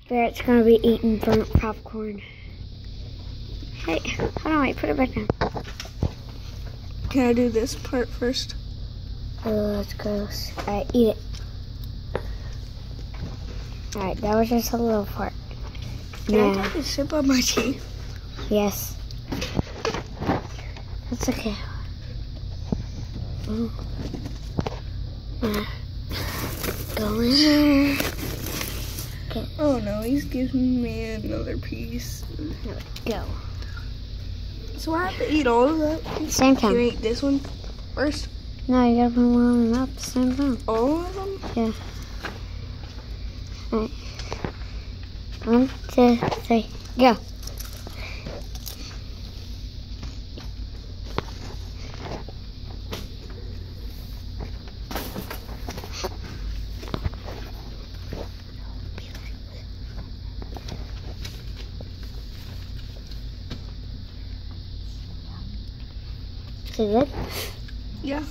Barrett's gonna be eating burnt popcorn. Hey, hold on, wait, put it back down. Can I do this part first? Oh, that's gross. Alright, eat it. Alright, that was just a little part. Can I take a sip of my tea? Yes. That's okay. Oh. Go in there. Okay. Oh no, he's giving me another piece. Go. So I have to eat all of that? Same Can you time. eat this one first? No, you gotta put one in the mouth at the same time. All of them? Yeah. Alright. 1, 2, 3, go. Is it good? Yeah.